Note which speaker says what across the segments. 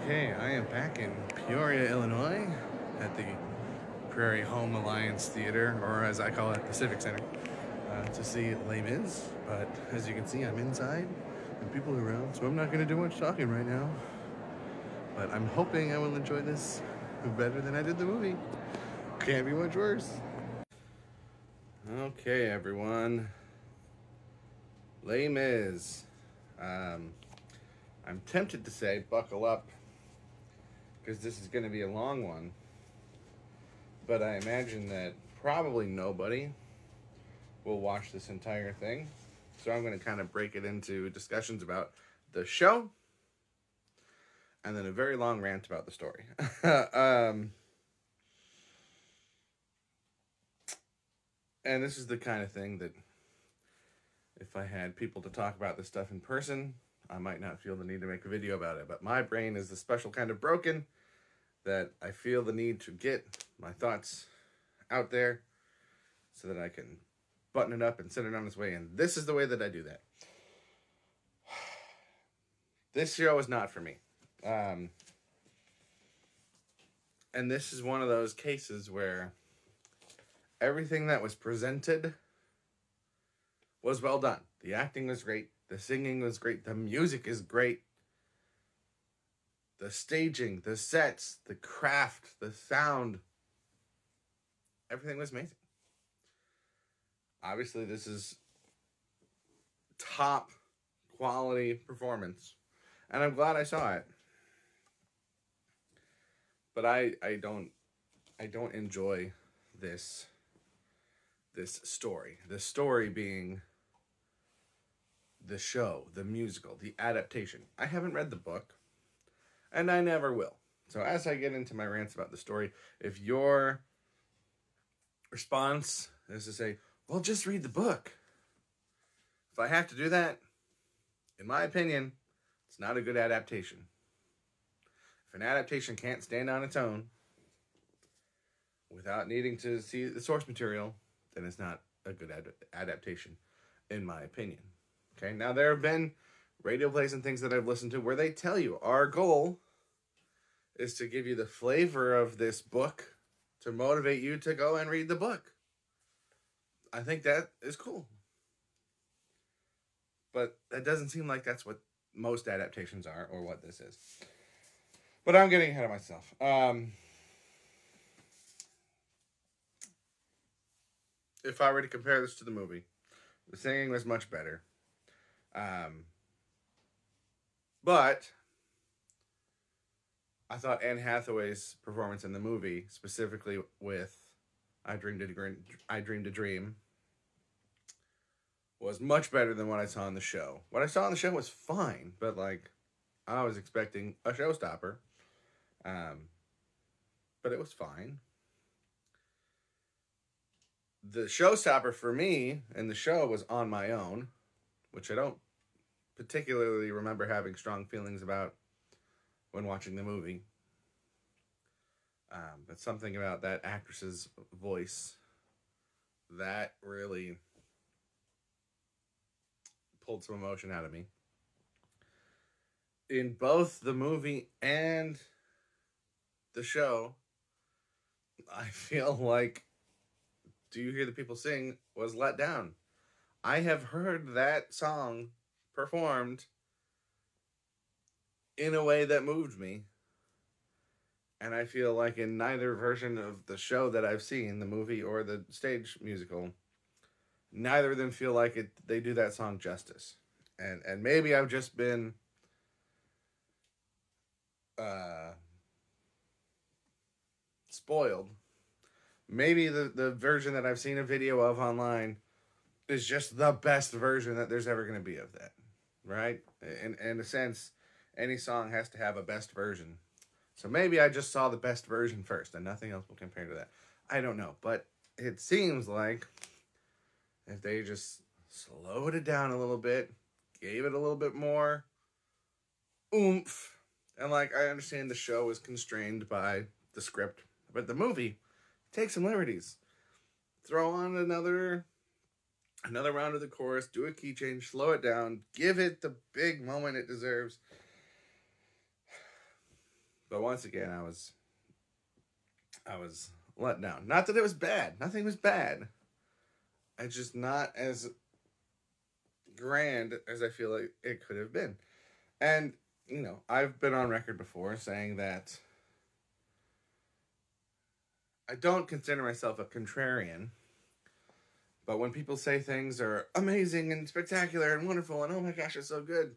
Speaker 1: Okay, I am back in Peoria, Illinois at the Prairie Home Alliance Theater, or as I call it, the Civic Center, to see Les Mis. But as you can see, I'm inside and people are around, so I'm not going to do much talking right now. But I'm hoping I will enjoy this better than I did the movie. Can't be much worse. Okay, everyone. Les Mis. Um, I'm tempted to say buckle up because this is going to be a long one. But I imagine that probably nobody will watch this entire thing. So I'm going to kind of break it into discussions about the show and then a very long rant about the story. And this is the kind of thing that if I had people to talk about this stuff in person, I might not feel the need to make a video about it. But my brain is the special kind of broken that I feel the need to get my thoughts out there so that I can button it up and send it on its way. And this is the way that I do that. This show is not for me. And this is one of those cases where everything that was presented was well done. The acting was great. The singing was great. The music is great. The staging, the sets, the craft, the sound, everything was amazing. Obviously, this is top quality performance, and I'm glad I saw it. But I don't enjoy this story. The story being the show, the musical, the adaptation. I haven't read the book, and I never will. So as I get into my rants about the story, if your response is to say, well, just read the book. If I have to do that, in my opinion, it's not a good adaptation. If an adaptation can't stand on its own without needing to see the source material, then it's not a good adaptation, in my opinion. Okay, now there have been radio plays and things that I've listened to where they tell you our goal is to give you the flavor of this book to motivate you to go and read the book. I think that is cool. But that doesn't seem like that's what most adaptations are or what this is. But I'm getting ahead of myself. If I were to compare this to the movie, the singing was much better. But I thought Anne Hathaway's performance in the movie, specifically with I Dreamed a Dream, was much better than what I saw in the show. What I saw in the show was fine, but like I was expecting a showstopper. But it was fine. The showstopper for me in the show was On My Own, which I don't particularly remember having strong feelings about when watching the movie. But something about that actress's voice that really pulled some emotion out of me. In both the movie and the show, I feel like Do You Hear the People Sing was let down. I have heard that song performed in a way that moved me. And I feel like in neither version of the show that I've seen, the movie or the stage musical, neither of them feel like they do that song justice. And maybe I've just been spoiled. Maybe the version that I've seen a video of online is just the best version that there's ever going to be of that, right? In a sense, any song has to have a best version. So maybe I just saw the best version first and nothing else will compare to that. I don't know, but it seems like if they just slowed it down a little bit, gave it a little bit more oomph, and like I understand the show is constrained by the script, but the movie takes some liberties. Throw on another round of the chorus, do a key change, slow it down, give it the big moment it deserves. But once again, I was let down. Not that it was bad. Nothing was bad. It's just not as grand as I feel like it could have been. And, you know, I've been on record before saying that I don't consider myself a contrarian, but when people say things are amazing and spectacular and wonderful and oh my gosh, it's so good,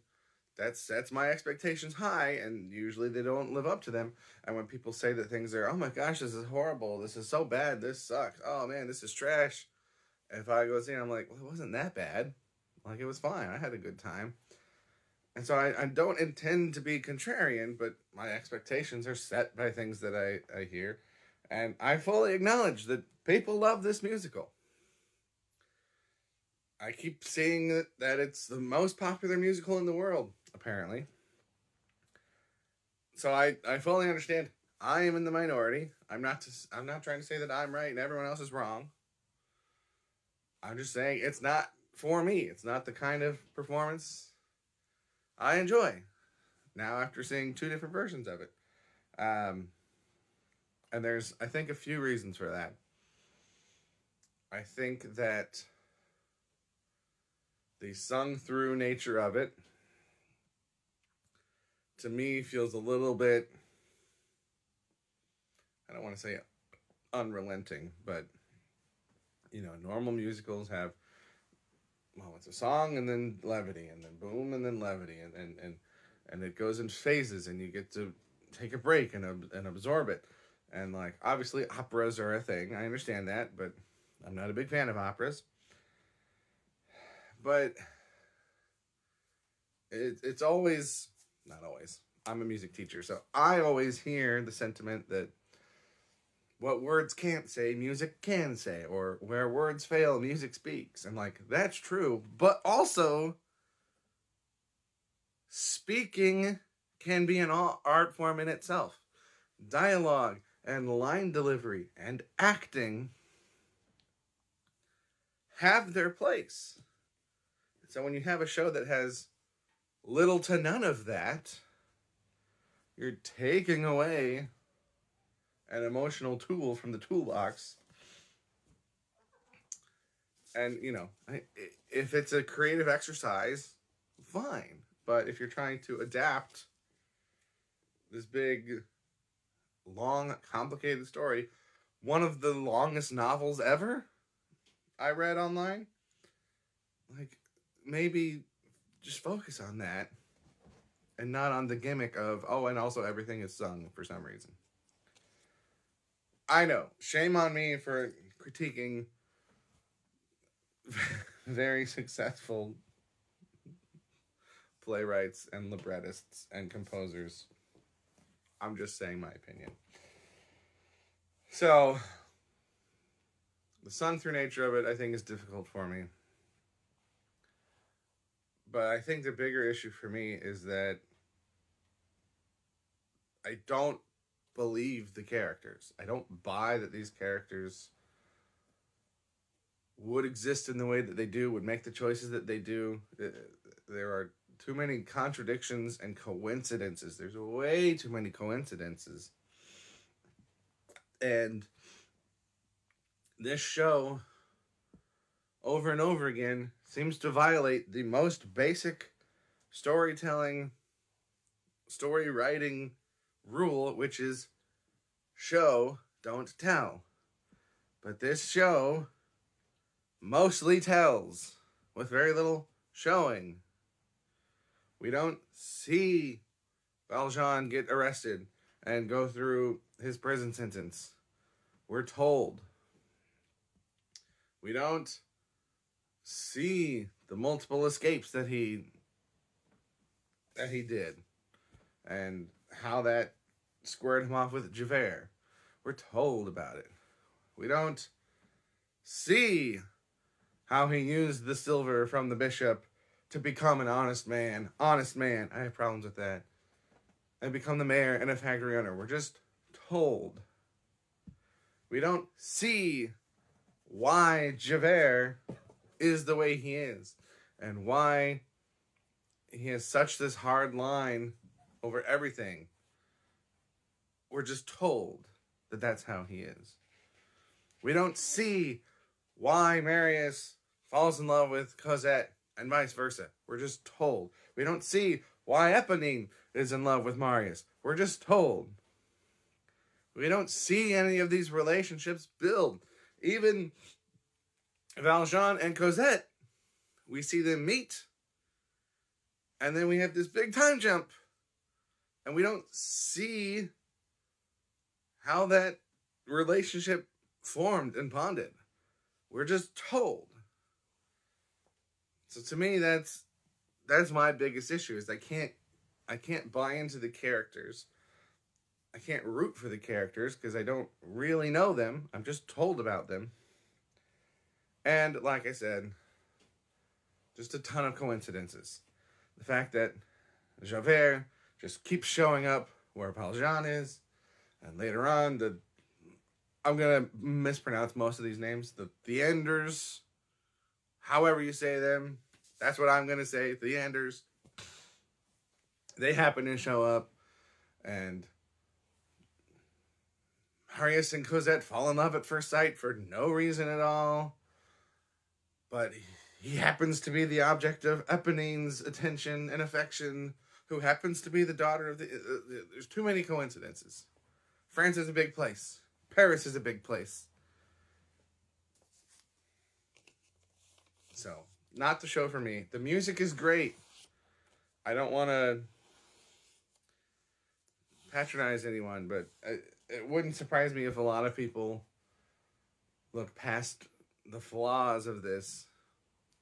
Speaker 1: that sets my expectations high, and usually they don't live up to them. And when people say that things are, oh my gosh, this is horrible, this is so bad, this sucks, oh man, this is trash. If I go see it, I'm like, well, it wasn't that bad. Like, it was fine. I had a good time. And so I don't intend to be contrarian, but my expectations are set by things that I hear. And I fully acknowledge that people love this musical. I keep seeing that it's the most popular musical in the world, apparently. So I fully understand. I am in the minority. I'm not trying to say that I'm right and everyone else is wrong. I'm just saying it's not for me. It's not the kind of performance I enjoy. Now, after seeing two different versions of it. And there's, I think, a few reasons for that. I think that the sung through nature of it, to me, feels a little bit, I don't want to say unrelenting, but, you know, normal musicals have, well, it's a song and then levity and then boom and then levity and it goes in phases and you get to take a break and absorb it. And like, obviously operas are a thing. I understand that, but I'm not a big fan of operas. But it's always, not always, I'm a music teacher, so I always hear the sentiment that what words can't say, music can say, or where words fail, music speaks. And like, that's true, but also speaking can be an art form in itself. Dialogue and line delivery and acting have their place. So when you have a show that has little to none of that, you're taking away an emotional tool from the toolbox. And, you know, if it's a creative exercise, fine. But if you're trying to adapt this big, long, complicated story, one of the longest novels ever I read online, like, maybe just focus on that and not on the gimmick of, oh, and also everything is sung for some reason. I know, shame on me for critiquing very successful playwrights and librettists and composers. I'm just saying my opinion. So, the sung through nature of it, I think, is difficult for me. But I think the bigger issue for me is that I don't believe the characters. I don't buy that these characters would exist in the way that they do, would make the choices that they do. There are too many contradictions and coincidences. There's way too many coincidences. And this show, over and over again, seems to violate the most basic storytelling, story writing rule, which is show, don't tell. But this show mostly tells with very little showing. We don't see Valjean get arrested and go through his prison sentence. We're told. We don't see the multiple escapes that he did and how that squared him off with Javert. We're told about it. We don't see how he used the silver from the bishop to become an honest man. Honest man. I have problems with that. And become the mayor and a factory owner. We're just told. We don't see why Javert is the way he is. And why he has such this hard line over everything. we're just told that that's how he is. We don't see why Marius falls in love with Cosette and vice versa. We're just told. We don't see why Eponine is in love with Marius. We're just told. We don't see any of these relationships build. Even Valjean and Cosette, we see them meet, and then we have this big time jump, and we don't see how that relationship formed and bonded. We're just told. So to me, that's my biggest issue, is I can't buy into the characters. I can't root for the characters because I don't really know them. I'm just told about them. And like I said, just a ton of coincidences. The fact that Javert just keeps showing up where Valjean is, and later on, I'm going to mispronounce most of these names. The Enders, however you say them, that's what I'm going to say. The Enders. They happen to show up, and Marius and Cosette fall in love at first sight for no reason at all. But he happens to be the object of Eponine's attention and affection, who happens to be the daughter of the... there's too many coincidences. France is a big place. Paris is a big place. So, not the show for me. The music is great. I don't want to patronize anyone, but it wouldn't surprise me if a lot of people look past the flaws of this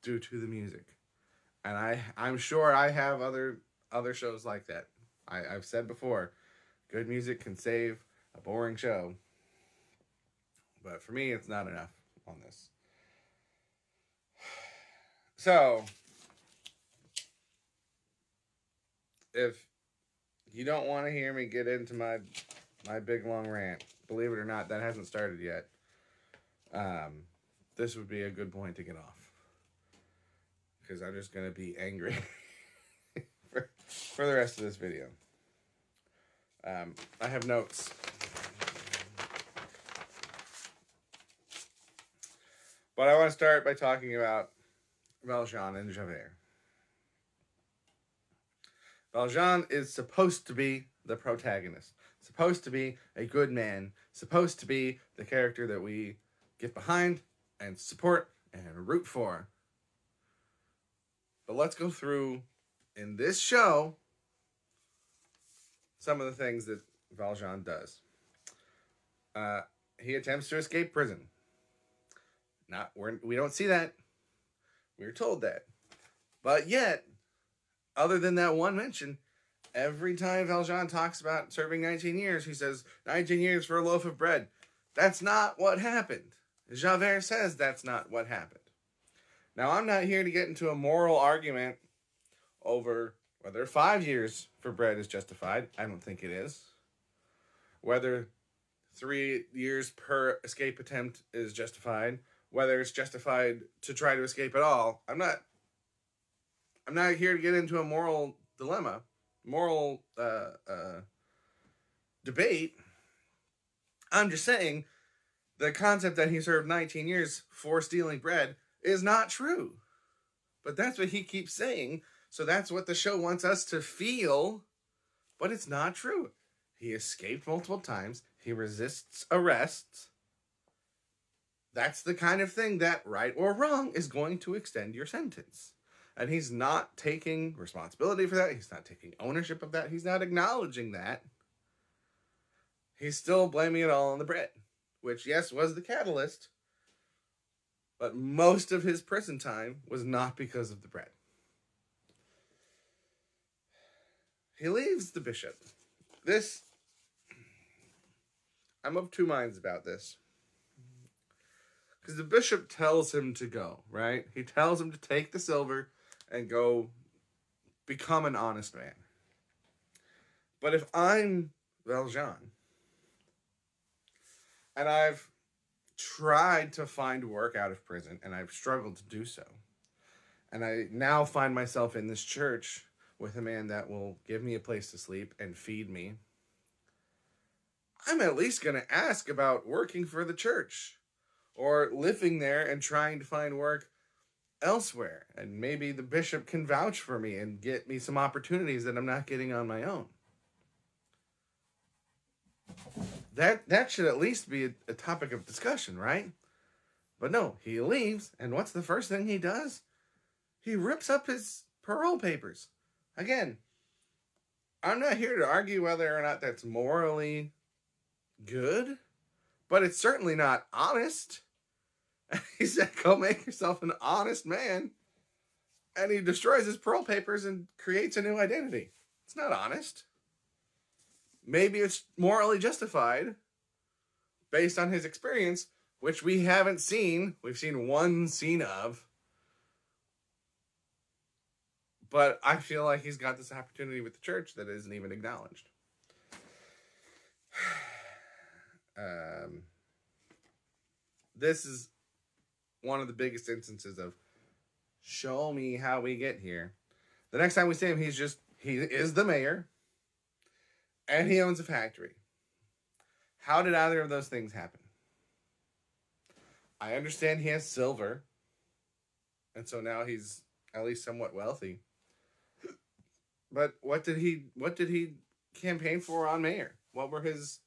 Speaker 1: due to the music. And I'm sure I have other shows like that. I've said before, good music can save a boring show. But for me, it's not enough on this. So, if you don't want to hear me get into my big long rant, believe it or not, that hasn't started yet. This would be a good point to get off. Because I'm just going to be angry for the rest of this video. I have notes. But I want to start by talking about Valjean and Javert. Valjean is supposed to be the protagonist. Supposed to be a good man. Supposed to be the character that we get behind and support and root for. But let's go through, in this show, some of the things that Valjean does. He attempts to escape prison. We don't see that. We're told that. But yet, other than that one mention, every time Valjean talks about serving 19 years, he says, 19 years for a loaf of bread. That's not what happened. Javert says that's not what happened. Now, I'm not here to get into a moral argument over whether 5 years for bread is justified. I don't think it is. Whether 3 years per escape attempt is justified. Whether it's justified to try to escape at all. I'm not here to get into a moral dilemma, moral debate. I'm just saying the concept that he served 19 years for stealing bread is not true. But that's what he keeps saying, so that's what the show wants us to feel, but it's not true. He escaped multiple times. He resists arrests. That's the kind of thing that, right or wrong, is going to extend your sentence. And he's not taking responsibility for that. He's not taking ownership of that. He's not acknowledging that. He's still blaming it all on the bread, which, yes, was the catalyst. But most of his prison time was not because of the bread. He leaves the bishop. I'm of two minds about this. Because the bishop tells him to go, right? He tells him to take the silver and go become an honest man. But if I'm Valjean, and I've tried to find work out of prison, and I've struggled to do so, and I now find myself in this church with a man that will give me a place to sleep and feed me, I'm at least going to ask about working for the church or living there and trying to find work elsewhere. And maybe the bishop can vouch for me and get me some opportunities that I'm not getting on my own. That should at least be a topic of discussion, right? But no, he leaves, and what's the first thing he does? He rips up his parole papers. Again, I'm not here to argue whether or not that's morally good, but it's certainly not honest. He said, go make yourself an honest man. And he destroys his parole papers and creates a new identity. It's not honest. Maybe it's morally justified based on his experience, which we haven't seen. We've seen one scene of. But I feel like he's got this opportunity with the church that isn't even acknowledged. This is one of the biggest instances of show me how we get here. The next time we see him, he is the mayor and he owns a factory. How did either of those things happen? I understand he has silver, and so now he's at least somewhat wealthy. But what did he campaign for on mayor? What were his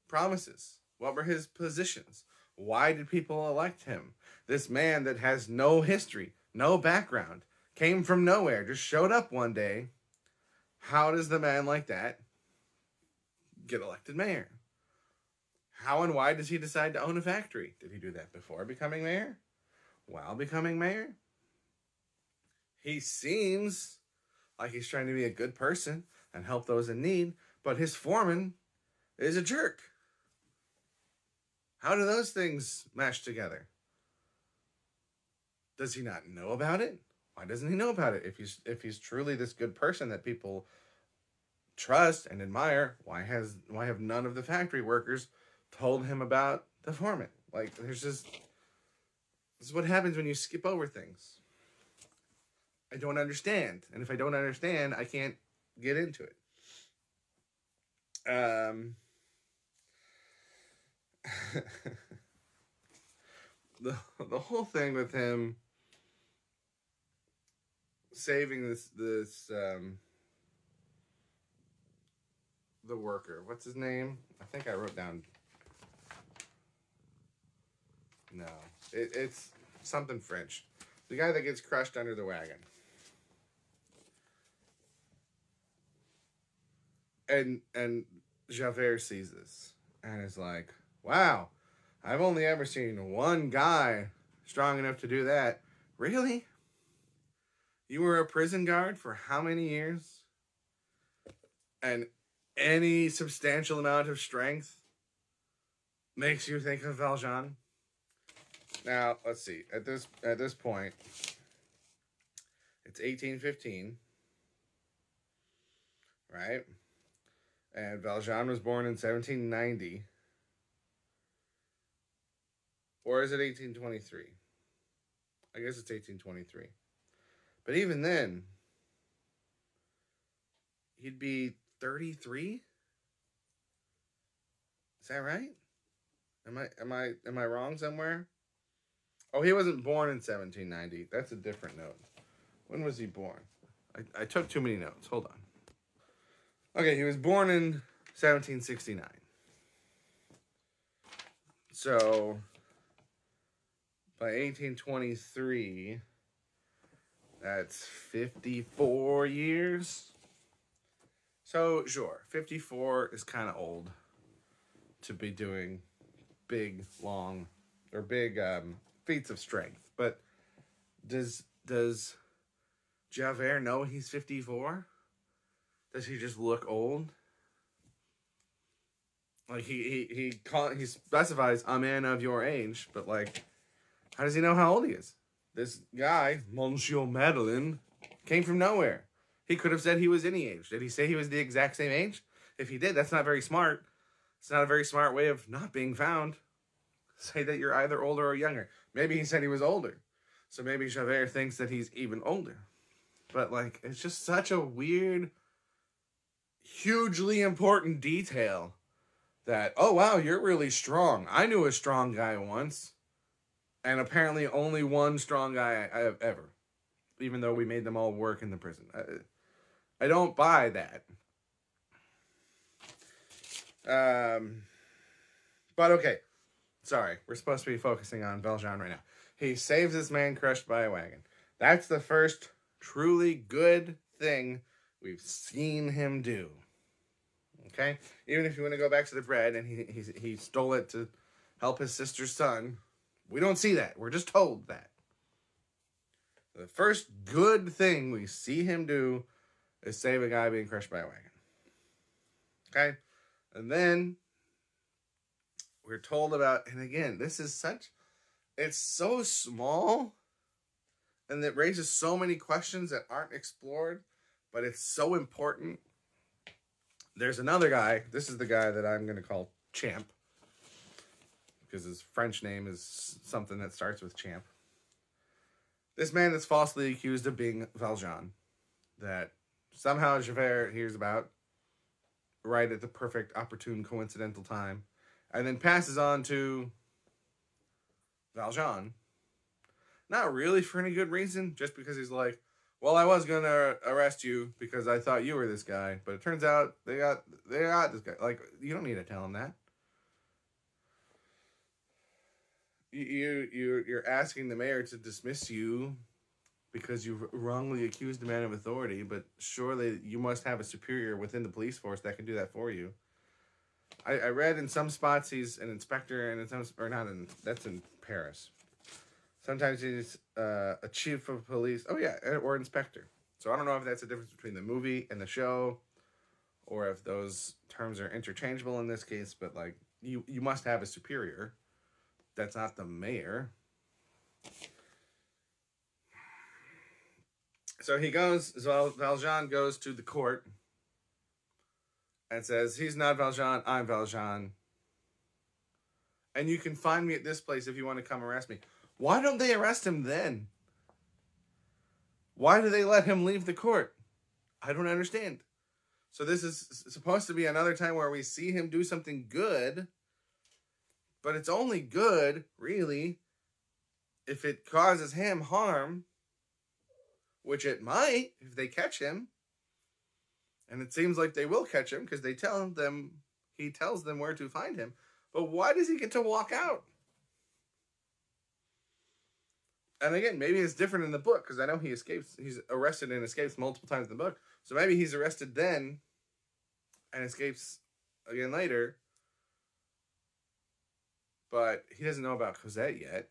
Speaker 1: promises? What were his positions? Why did people elect him? This man that has no history, no background, came from nowhere, just showed up one day. How does the man like that get elected mayor? How and why does he decide to own a factory? Did he do that before becoming mayor? While becoming mayor? He seems like he's trying to be a good person and help those in need, but his foreman is a jerk. How do those things mesh together? Does he not know about it? Why doesn't he know about it? If he's truly this good person that people trust and admire, why have none of the factory workers told him about the foreman? Like, this is what happens when you skip over things. I don't understand. And if I don't understand, I can't get into it. The whole thing with him saving this the worker. What's his name? I think I wrote down. No, it's something French. The guy that gets crushed under the wagon. And Javert sees this and is like, wow, I've only ever seen one guy strong enough to do that. Really? You were a prison guard for how many years? And any substantial amount of strength makes you think of Valjean? Now, let's see. At this point, it's 1815, right? And Valjean was born in 1790. Or is it 1823? I guess it's 1823. But even then, he'd be 33? Is that right? Am I wrong somewhere? Oh, he wasn't born in 1790. That's a different note. When was he born? I took too many notes. Hold on. Okay, he was born in 1769. So, by 1823, that's 54 years. So, sure, 54 is kind of old to be doing big feats of strength. But does Javert know he's 54? Does he just look old? Like he specifies a man of your age, but like, how does he know how old he is? This guy, Monsieur Madeleine, came from nowhere. He could have said he was any age. Did he say he was the exact same age? If he did, that's not very smart. It's not a very smart way of not being found. Say that you're either older or younger. Maybe he said he was older. So maybe Javert thinks that he's even older. But like, it's just such a weird, hugely important detail that, oh wow, you're really strong. I knew a strong guy once, and apparently only one strong guy I have ever, even though we made them all work in the prison. I don't buy that. Um, but okay, sorry, we're supposed to be focusing on Valjean right now. He saves this man crushed by a wagon. That's the first truly good thing we've seen him do. Okay, even if you want to go back to the bread and he stole it to help his sister's son, we don't see that. We're just told that. The first good thing we see him do is save a guy being crushed by a wagon. Okay, and then we're told about, and again, this is such, it's so small, and it raises so many questions that aren't explored, but it's so important. There's another guy. This is the guy that I'm going to call Champ, because his French name is something that starts with Champ. This man is falsely accused of being Valjean, that somehow Javert hears about right at the perfect, opportune, coincidental time, and then passes on to Valjean. Not really for any good reason, just because he's like, well, I was going to arrest you because I thought you were this guy, but it turns out they got this guy. Like, you don't need to tell him that. You're asking the mayor to dismiss you because you wrongly accused a man of authority, but surely you must have a superior within the police force that can do that for you. I read in some spots he's an inspector, and in some, or not in, that's in Paris. Sometimes he's a chief of police. Oh yeah, or inspector. So I don't know if that's a difference between the movie and the show, or if those terms are interchangeable in this case. But like, you must have a superior. That's not the mayor. So he goes. So Valjean goes to the court and says, "He's not Valjean. I'm Valjean. And you can find me at this place if you want to come arrest me." Why don't they arrest him then? Why do they let him leave the court? I don't understand. So this is supposed to be another time where we see him do something good, but it's only good, really, if it causes him harm, which it might if they catch him. And it seems like they will catch him because he tells them where to find him. But why does he get to walk out? And again, maybe it's different in the book, because I know he's arrested and escapes multiple times in the book. So maybe he's arrested then and escapes again later. But he doesn't know about Cosette yet.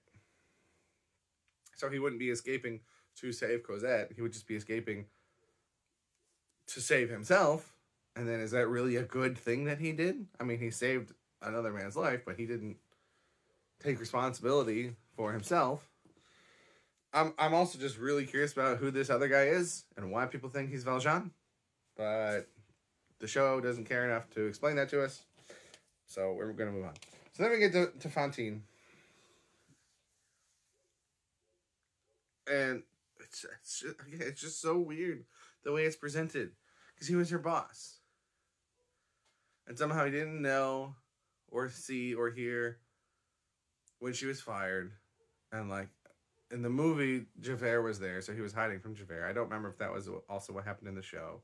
Speaker 1: So he wouldn't be escaping to save Cosette. He would just be escaping to save himself. And then is that really a good thing that he did? I mean, he saved another man's life, but he didn't take responsibility for himself. I'm also just really curious about who this other guy is and why people think he's Valjean. But the show doesn't care enough to explain that to us. So we're going to move on. So then we get to Fantine. And it's just so weird the way it's presented. Because he was her boss. And somehow he didn't know or see or hear when she was fired. And like, in the movie, Javert was there, so he was hiding from Javert. I don't remember if that was also what happened in the show.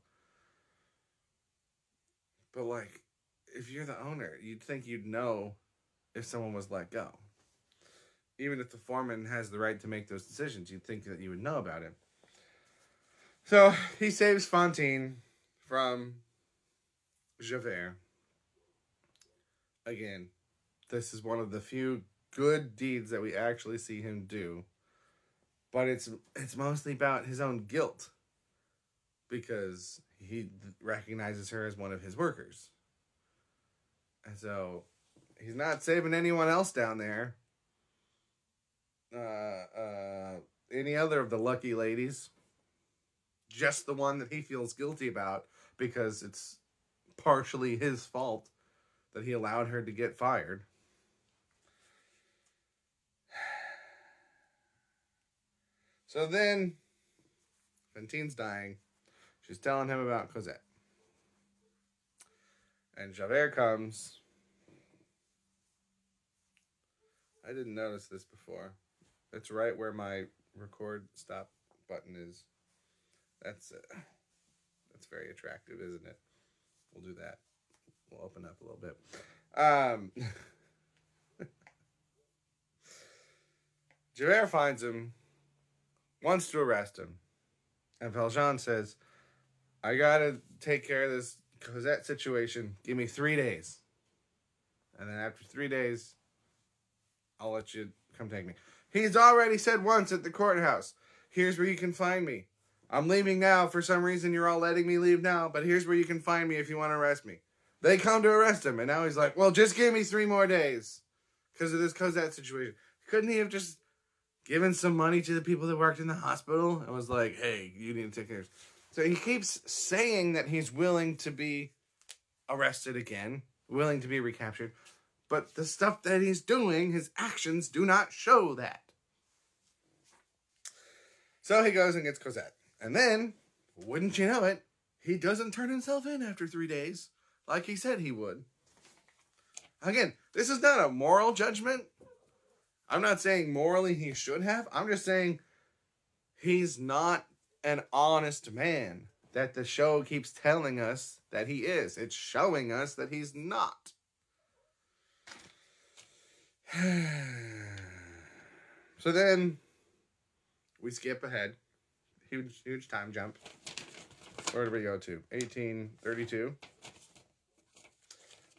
Speaker 1: But, like, if you're the owner, you'd think you'd know if someone was let go. Even if the foreman has the right to make those decisions, you'd think that you would know about it. So, he saves Fantine from Javert. Again, this is one of the few good deeds that we actually see him do. But it's mostly about his own guilt, because he recognizes her as one of his workers. And so he's not saving anyone else down there. Any other of the lucky ladies. Just the one that he feels guilty about, because it's partially his fault that he allowed her to get fired. So then, Fantine's dying. She's telling him about Cosette. And Javert comes, I didn't notice this before. It's right where my record stop button is. That's very attractive, isn't it? We'll do that. We'll open up a little bit. Javert finds him, wants to arrest him, and Valjean says, I gotta take care of this Cosette situation. Give me 3 days. And then after 3 days, I'll let you come take me. He's already said once at the courthouse, here's where you can find me. I'm leaving now. For some reason, you're all letting me leave now, but here's where you can find me if you want to arrest me. They come to arrest him, and now he's like, well, just give me 3 more days because of this Cosette situation. Couldn't he have just given some money to the people that worked in the hospital and was like, hey, you need to take care of this? So he keeps saying that he's willing to be arrested again, willing to be recaptured, but the stuff that he's doing, his actions do not show that. So he goes and gets Cosette. And then, wouldn't you know it, he doesn't turn himself in after 3 days, like he said he would. Again, this is not a moral judgment. I'm not saying morally he should have. I'm just saying he's not an honest man that the show keeps telling us that he is. It's showing us that he's not. So then we skip ahead. Huge time jump. Where did we go to? 1832.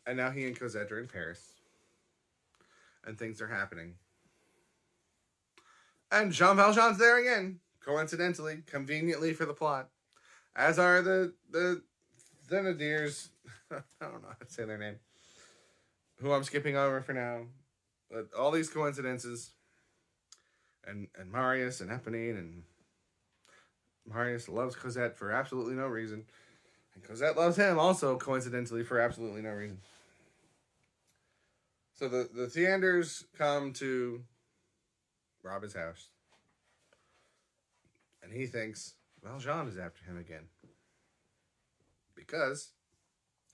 Speaker 1: And now he and Cosette are in Paris. And things are happening. And Jean Valjean's there again. Coincidentally, conveniently for the plot. As are the Thénardiers. I don't know how to say their name. Who I'm skipping over for now. But all these coincidences. And Marius and Eponine, and Marius loves Cosette for absolutely no reason. And Cosette loves him also, coincidentally, for absolutely no reason. So the Thénardiers come to rob his house. And he thinks Valjean is after him again. Because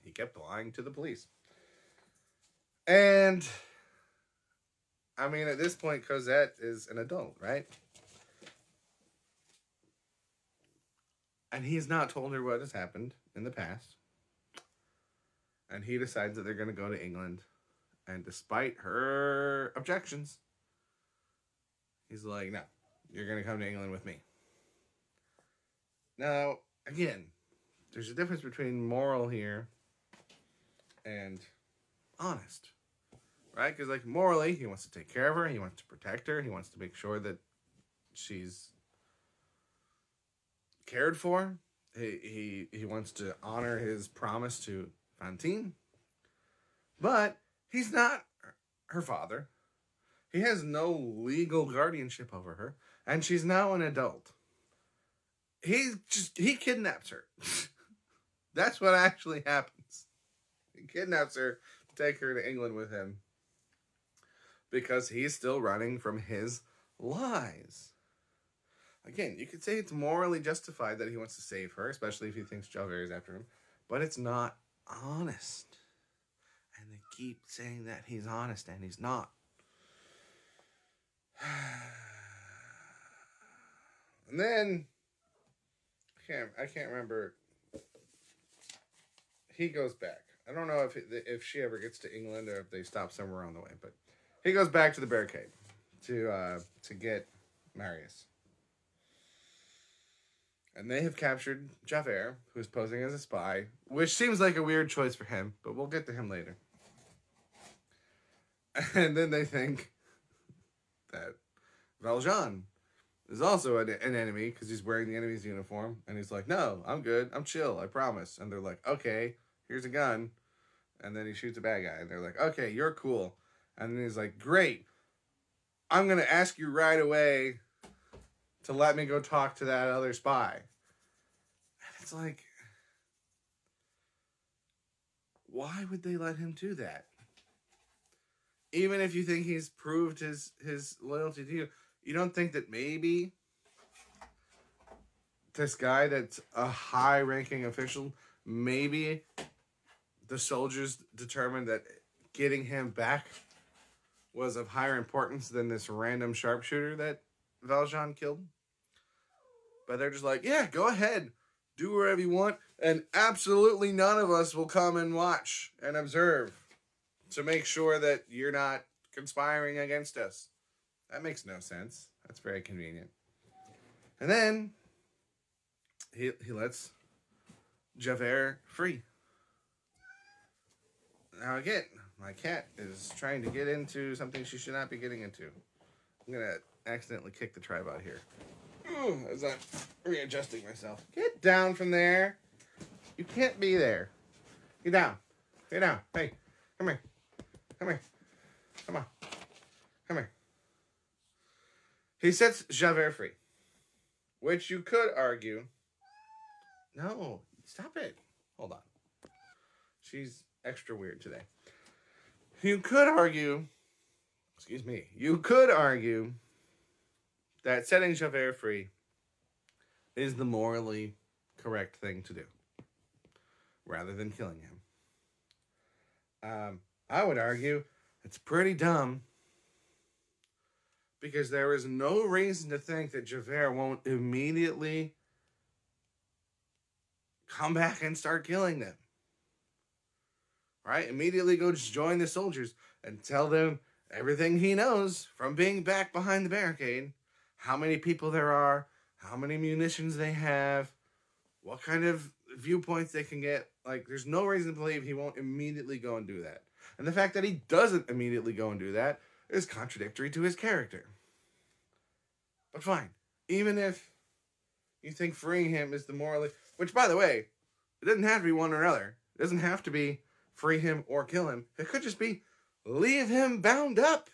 Speaker 1: he kept lying to the police. And I mean, at this point, Cosette is an adult, right? And he's not told her what has happened in the past. And he decides that they're going to go to England. And despite her objections, he's like, no, you're going to come to England with me. Now, again, there's a difference between moral here and honest. Right? Because, like, morally, he wants to take care of her. He wants to protect her. He wants to make sure that she's cared for. He wants to honor his promise to Fantine. But he's not her father. He has no legal guardianship over her. And she's now an adult. He kidnaps her. That's what actually happens. He kidnaps her to take her to England with him. Because he's still running from his lies. Again, you could say it's morally justified that he wants to save her, especially if he thinks Javert is after him. But it's not honest. And they keep saying that he's honest, and he's not. And then, I can't remember. He goes back. I don't know if she ever gets to England or if they stop somewhere on the way, but he goes back to the barricade to get Marius. And they have captured Javert, who's posing as a spy, which seems like a weird choice for him, but we'll get to him later. And then they think that Valjean is also an enemy because he's wearing the enemy's uniform. And he's like, no, I'm good. I'm chill. I promise. And they're like, okay, here's a gun. And then he shoots a bad guy. And they're like, okay, you're cool. And then he's like, great. I'm going to ask you right away to let me go talk to that other spy. And it's like, why would they let him do that? Even if you think he's proved his loyalty to you, you don't think that maybe this guy that's a high-ranking official, maybe the soldiers determined that getting him back was of higher importance than this random sharpshooter that Valjean killed. But they're just like, yeah, go ahead. Do whatever you want. And absolutely none of us will come and watch and observe to make sure that you're not conspiring against us. That makes no sense. That's very convenient. And then he lets Javert free. Now again, my cat is trying to get into something she should not be getting into. I'm going to accidentally kick the tripod here. As I'm readjusting myself. Get down from there. You can't be there. Get down. Get down. Hey, come here. Come here. Come on. Come here. He sets Javert free. Which you could argue. No, stop it. Hold on. She's extra weird today. You could argue. Excuse me. You could argue that setting Javert free is the morally correct thing to do, rather than killing him. I would argue it's pretty dumb, because there is no reason to think that Javert won't immediately come back and start killing them. Right? Immediately go join the soldiers and tell them everything he knows from being back behind the barricade. How many people there are, how many munitions they have, what kind of viewpoints they can get. Like, there's no reason to believe he won't immediately go and do that. And the fact that he doesn't immediately go and do that is contradictory to his character. But fine. Even if you think freeing him is the morally... Which, by the way, it doesn't have to be one or another. It doesn't have to be free him or kill him. It could just be leave him bound up.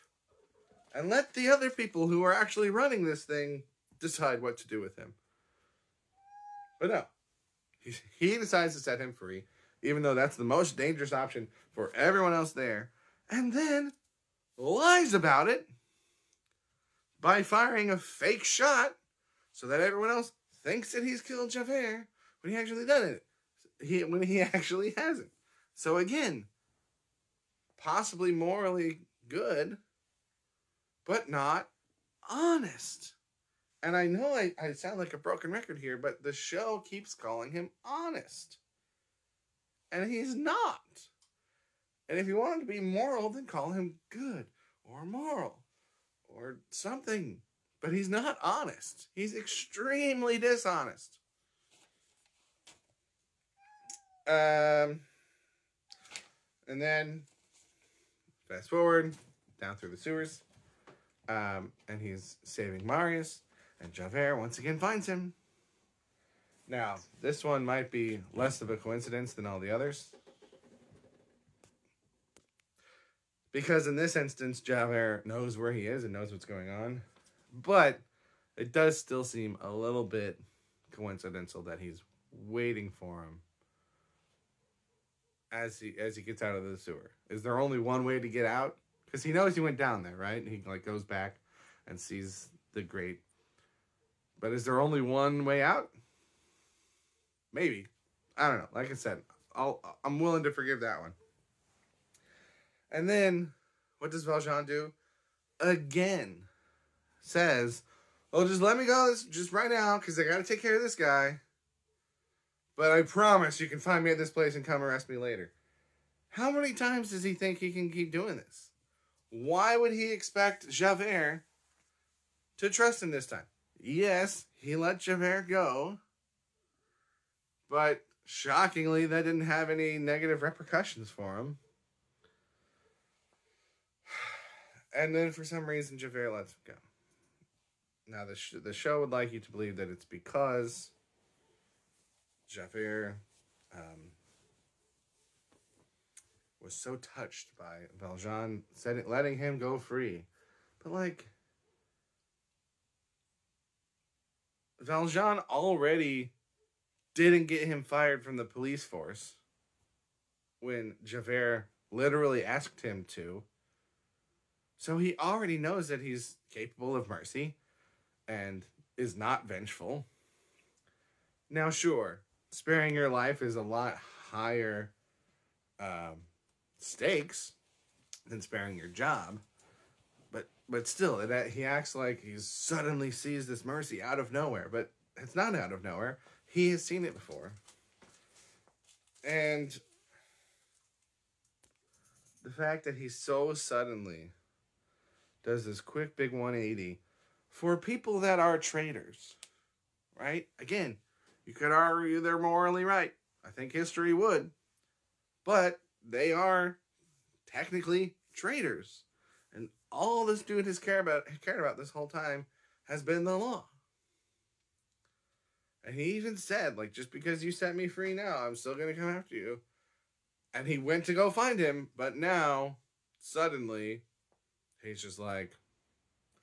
Speaker 1: And let the other people who are actually running this thing decide what to do with him. But no. He decides to set him free, even though that's the most dangerous option for everyone else there. And then lies about it by firing a fake shot so that everyone else thinks that he's killed Javert when he actually done it. When he actually hasn't. So again, possibly morally good, but not honest. And I know I sound like a broken record here, but the show keeps calling him honest. And he's not. And if you want him to be moral, then call him good or moral or something. But he's not honest. He's extremely dishonest. And then, fast forward, down through the sewers. And he's saving Marius, and Javert once again finds him. Now, this one might be less of a coincidence than all the others, because in this instance, Javert knows where he is and knows what's going on, but it does still seem a little bit coincidental that he's waiting for him as he gets out of the sewer. Is there only one way to get out? Because he knows he went down there, right? He goes back and sees the grate. But is there only one way out? Maybe. I don't know. Like I said, I'm willing to forgive that one. And then, what does Valjean do? Again, says, "Oh, just let me go just right now, because I got to take care of this guy. But I promise you can find me at this place and come arrest me later." How many times does he think he can keep doing this? Why would he expect Javert to trust him this time? Yes, he let Javert go, but shockingly, that didn't have any negative repercussions for him. And then for some reason, Javert lets him go. Now, the show would like you to believe that it's because Javert was so touched by Valjean letting him go free. But, like, Valjean already didn't get him fired from the police force when Javert literally asked him to. So he already knows that he's capable of mercy and is not vengeful. Now, sure, sparing your life is a lot higher stakes than sparing your job. But still, he acts like he suddenly sees this mercy out of nowhere. But it's not out of nowhere. He has seen it before. And the fact that he so suddenly does this quick big 180 for people that are traitors, right? Again, you could argue they're morally right. I think history would. But they are technically traitors. And all this dude has cared about this whole time has been the law. And he even said, like, just because you set me free now, I'm still going to come after you. And he went to go find him, but now, suddenly, he's just like,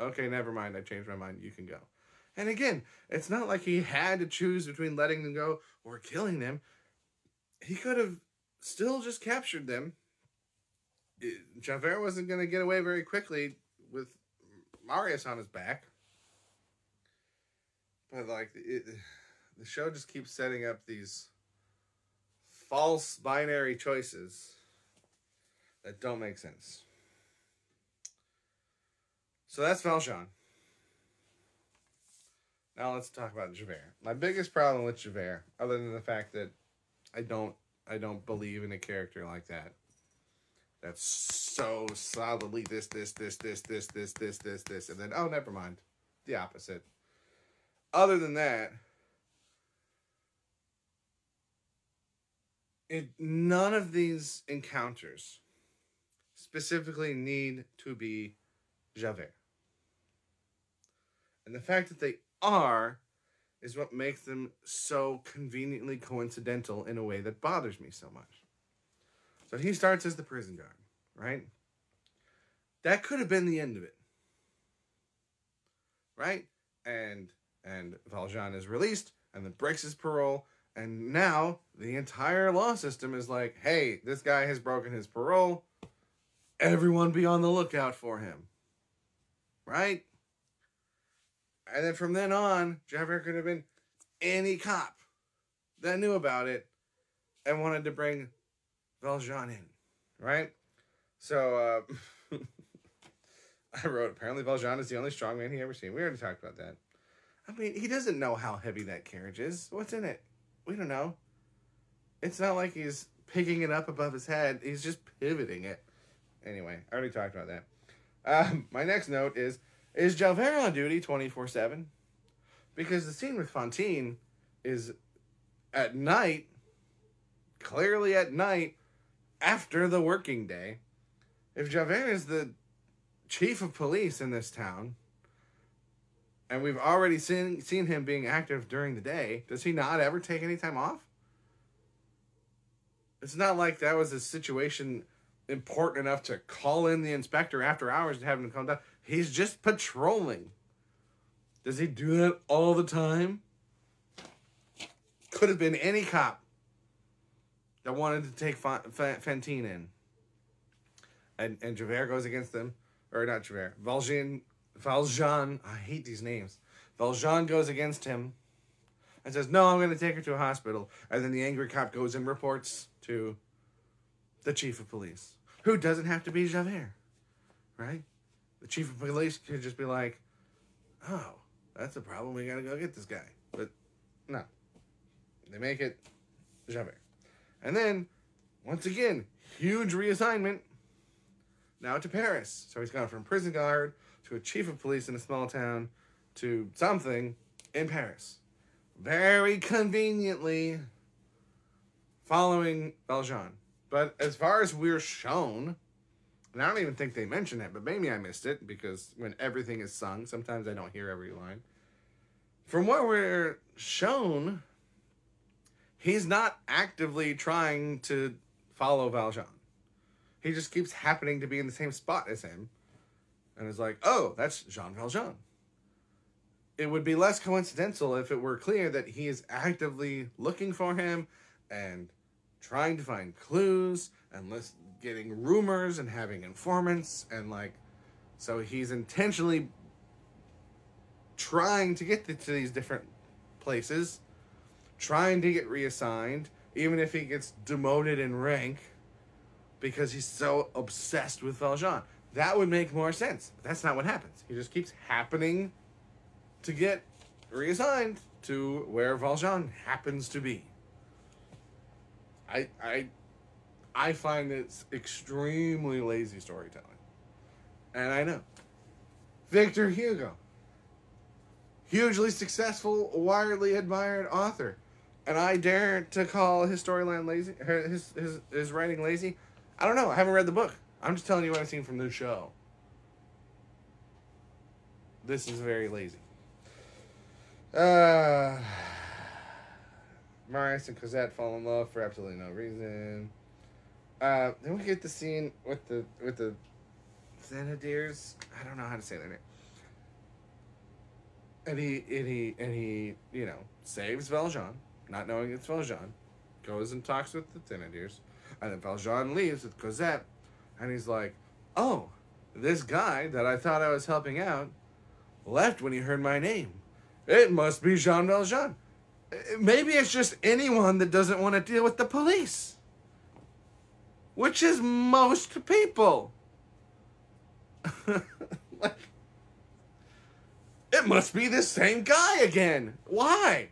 Speaker 1: okay, never mind, I changed my mind, you can go. And again, it's not like he had to choose between letting them go or killing them. He could have still just captured them. Javert wasn't going to get away very quickly with Marius on his back. But, like, the show just keeps setting up these false binary choices that don't make sense. So that's Valjean. Now let's talk about Javert. My biggest problem with Javert, other than the fact that I don't believe in a character like that. That's so solidly this, and then, oh, never mind. The opposite. Other than that, none of these encounters specifically need to be Javert. And the fact that they are is what makes them so conveniently coincidental in a way that bothers me so much. So he starts as the prison guard, right? That could have been the end of it. Right? And Valjean is released and then breaks his parole. And now the entire law system is like, hey, this guy has broken his parole. Everyone be on the lookout for him. Right? And then from then on, Javert could have been any cop that knew about it and wanted to bring Valjean in. Right? So, I wrote, apparently Valjean is the only strong man he ever seen. We already talked about that. I mean, he doesn't know how heavy that carriage is. What's in it? We don't know. It's not like he's picking it up above his head. He's just pivoting it. Anyway, I already talked about that. My next note is Javert on duty 24/7? Because the scene with Fantine is at night, clearly at night, after the working day. If Javert is the chief of police in this town, and we've already seen him being active during the day, does he not ever take any time off? It's not like that was a situation important enough to call in the inspector after hours to have him come down. He's just patrolling. Does he do that all the time? Could have been any cop that wanted to take Fantine in. And Javert goes against them. Or not Javert. Valjean. I hate these names. Valjean goes against him and says, no, I'm going to take her to a hospital. And then the angry cop goes and reports to the chief of police, who doesn't have to be Javert, right? The chief of police could just be like, oh, that's a problem. We got to go get this guy. But no. They make it Javert. And then, once again, huge reassignment. Now to Paris. So he's gone from prison guard to a chief of police in a small town to something in Paris. Very conveniently following Valjean. But as far as we're shown, and I don't even think they mention it, but maybe I missed it because when everything is sung, sometimes I don't hear every line. From what we're shown, he's not actively trying to follow Valjean. He just keeps happening to be in the same spot as him. And is like, oh, that's Jean Valjean. It would be less coincidental if it were clear that he is actively looking for him and trying to find clues and getting rumors and having informants. And so he's intentionally trying to get to these different places, trying to get reassigned, even if he gets demoted in rank, because he's so obsessed with Valjean. That would make more sense. But that's not what happens. He just keeps happening to get reassigned to where Valjean happens to be. I find it's extremely lazy storytelling. And I know. Victor Hugo. Hugely successful, widely admired author. And I dare to call his storyline lazy, his writing lazy. I don't know. I haven't read the book. I'm just telling you what I've seen from the show. This is very lazy. Marius and Cosette fall in love for absolutely no reason. Then we get the scene with the Xanadiers. I don't know how to say their name. And he saves Valjean, not knowing it's Valjean. Goes and talks with the Thénardiers. And then Valjean leaves with Cosette. And he's like, oh, this guy that I thought I was helping out left when he heard my name. It must be Jean Valjean. Maybe it's just anyone that doesn't want to deal with the police. Which is most people. Like, it must be the same guy again. Why?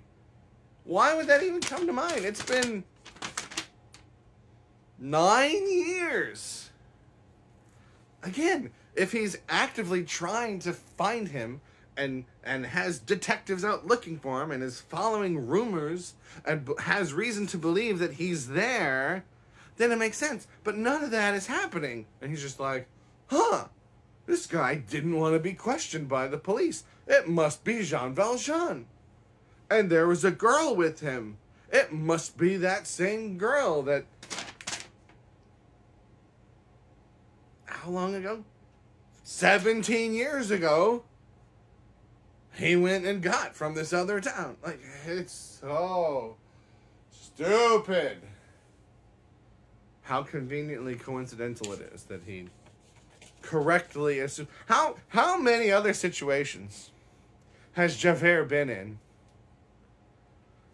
Speaker 1: Why would that even come to mind? It's been 9 years. Again, if he's actively trying to find him and has detectives out looking for him and is following rumors and has reason to believe that he's there, then it makes sense. But none of that is happening. And he's just like, huh, this guy didn't want to be questioned by the police. It must be Jean Valjean. And there was a girl with him. It must be that same girl that... How long ago? 17 years ago. He went and got from this other town. Like, it's so stupid. How conveniently coincidental it is that he correctly assumed. How many other situations has Javert been in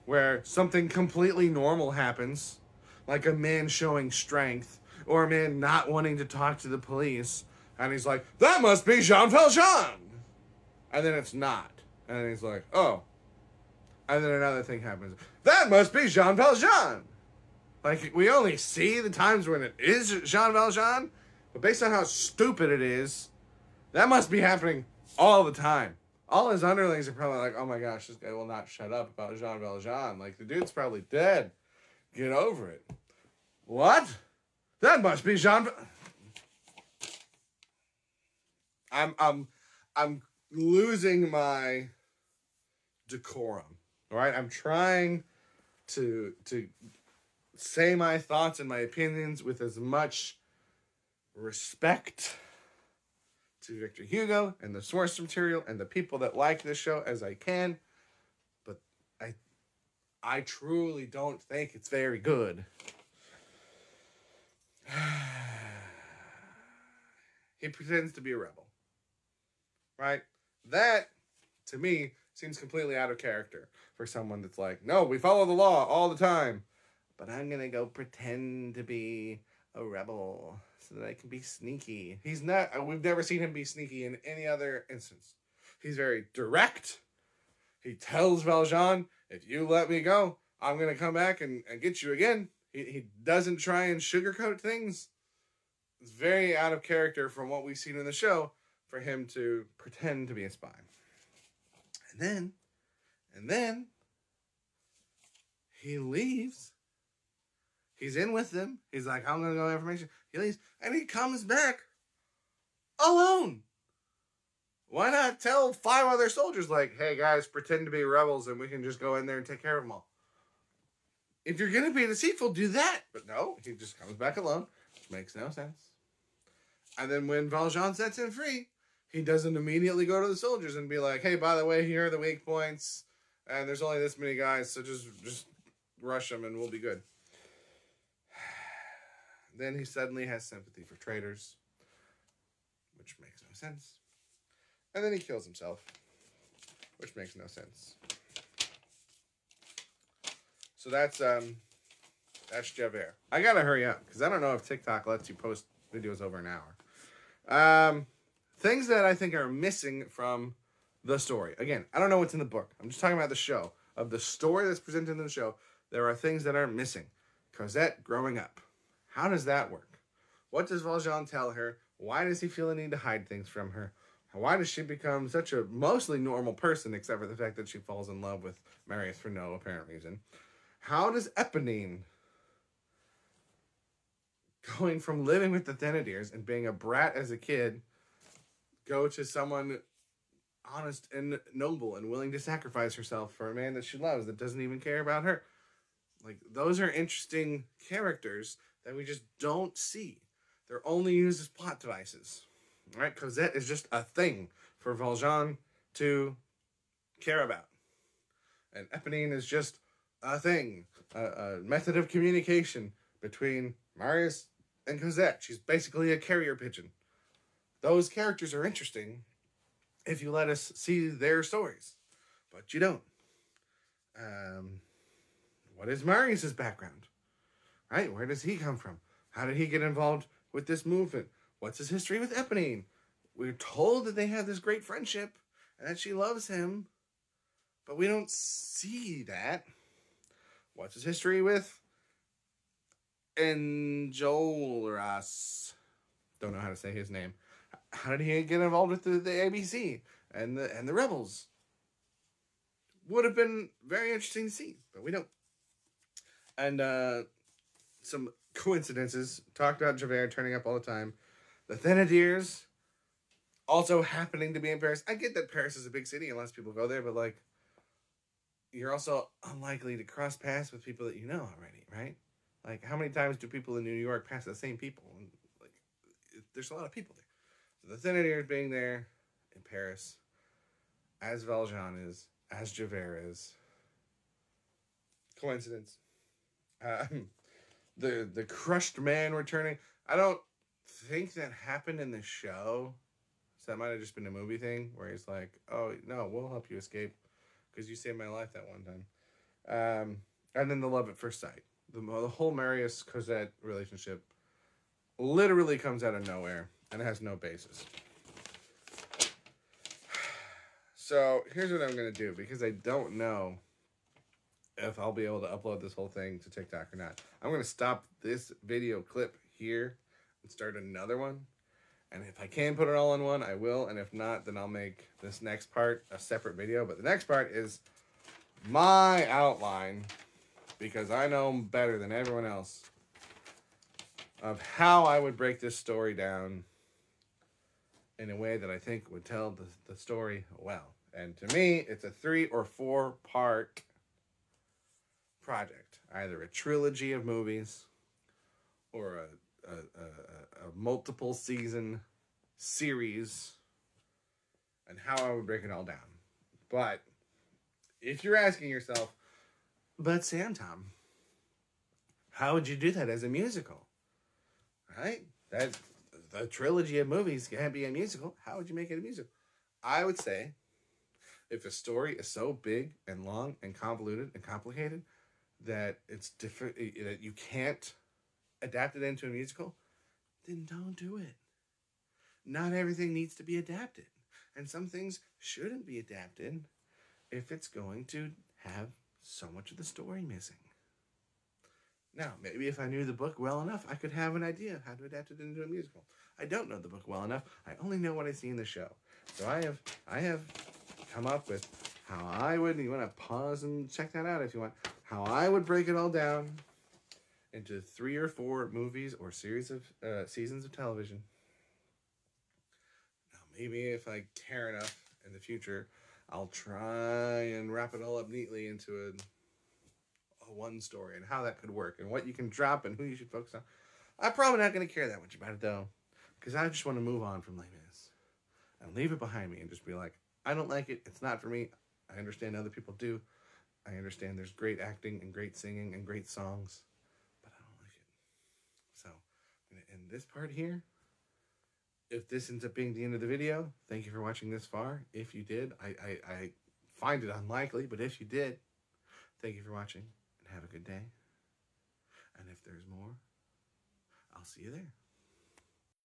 Speaker 1: where something completely normal happens, like a man showing strength, or a man not wanting to talk to the police, and he's like, that must be Jean Valjean! And then it's not. And then he's like, oh. And then another thing happens. That must be Jean Valjean! Like, we only see the times when it is Jean Valjean, but based on how stupid it is, that must be happening all the time. All his underlings are probably like, oh my gosh, this guy will not shut up about Jean Valjean. Like, the dude's probably dead. Get over it. What? That must be Jean... I'm losing my decorum. All right? I'm trying to say my thoughts and my opinions with as much respect to Victor Hugo and the source material and the people that like this show as I can, but I truly don't think it's very good. He pretends to be a rebel, right? That, to me, seems completely out of character for someone that's like, no, we follow the law all the time, but I'm gonna go pretend to be a rebel so that I can be sneaky. He's not. We've never seen him be sneaky in any other instance. He's very direct. He tells Valjean, if you let me go, I'm going to come back and get you again. He doesn't try and sugarcoat things. It's very out of character from what we've seen in the show for him to pretend to be a spy. And then he leaves. He's in with them. He's like, I'm going to go get information. He leaves. And he comes back alone. Why not tell 5 other soldiers, like, hey, guys, pretend to be rebels and we can just go in there and take care of them all. If you're going to be deceitful, do that. But no, he just comes back alone, which makes no sense. And then when Valjean sets him free, he doesn't immediately go to the soldiers and be like, hey, by the way, here are the weak points, and there's only this many guys, so just rush them and we'll be good. Then he suddenly has sympathy for traitors, which makes no sense. And then he kills himself, which makes no sense. So that's Javert. I gotta hurry up because I don't know if TikTok lets you post videos over an hour. Things that I think are missing from the story. Again, I don't know what's in the book. I'm just talking about the show. Of the story that's presented in the show, there are things that are missing. Cosette growing up. How does that work? What does Valjean tell her? Why does he feel the need to hide things from her? Why does she become such a mostly normal person, except for the fact that she falls in love with Marius for no apparent reason? How does Eponine, going from living with the Thénardiers and being a brat as a kid, go to someone honest and noble and willing to sacrifice herself for a man that she loves that doesn't even care about her? Like, those are interesting characters that we just don't see. They're only used as plot devices. Right? Cosette is just a thing for Valjean to care about. And Eponine is just a thing, a method of communication between Marius and Cosette. She's basically a carrier pigeon. Those characters are interesting if you let us see their stories, but you don't. What is Marius's background? Right? Where does he come from? How did he get involved with this movement? What's his history with Eponine? We're told that they have this great friendship and that she loves him, but we don't see that. What's his history with Enjolras? Don't know how to say his name. How did he get involved with the ABC and the rebels? Would have been very interesting to see, but we don't. And some coincidences. Talked about Javert turning up all the time. The Thénardiers also happening to be in Paris. I get that Paris is a big city and lots of people go there, but like, you're also unlikely to cross paths with people that you know already, right? Like, how many times do people in New York pass the same people? And like, there's a lot of people there. So the Thénardiers being there in Paris, as Valjean is, as Javert is. Coincidence. The crushed man returning. I don't think that happened in the show. So that might have just been a movie thing where he's like, "Oh no, we'll help you escape because you saved my life that one time." And then the love at first sight. The whole Marius Cosette relationship literally comes out of nowhere and it has no basis. So here's what I'm gonna do, because I don't know if I'll be able to upload this whole thing to TikTok or not. I'm gonna stop this video clip here and start another one. And if I can put it all in one, I will. And if not, then I'll make this next part a separate video. But the next part is my outline, because I know better than everyone else of how I would break this story down in a way that I think would tell the story well. And to me, it's a 3 or 4 part project. Either a trilogy of movies or a multiple season series, and how I would break it all down. But if you're asking yourself, but Sam Tom, how would you do that as a musical? Right? That the trilogy of movies can't be a musical. How would you make it a musical? I would say, if a story is so big and long and convoluted and complicated that it's different, that you can't adapt it into a musical, then don't do it. Not everything needs to be adapted. And some things shouldn't be adapted if it's going to have so much of the story missing. Now, maybe if I knew the book well enough, I could have an idea of how to adapt it into a musical. I don't know the book well enough. I only know what I see in the show. So I have come up with how I would, you want to pause and check that out if you want, how I would break it all down into 3 or 4 movies or series of seasons of television. Now, maybe if I care enough in the future, I'll try and wrap it all up neatly into a one story and how that could work and what you can drop and who you should focus on. I'm probably not going to care that much about it though, because I just want to move on from Les Mis and leave it behind me and just be like, I don't like it. It's not for me. I understand other people do. I understand there's great acting and great singing and great songs, but I don't like it. So I'm going to end this part here. If this ends up being the end of the video, thank you for watching this far. If you did, I find it unlikely, but if you did, thank you for watching and have a good day. And if there's more, I'll see you there.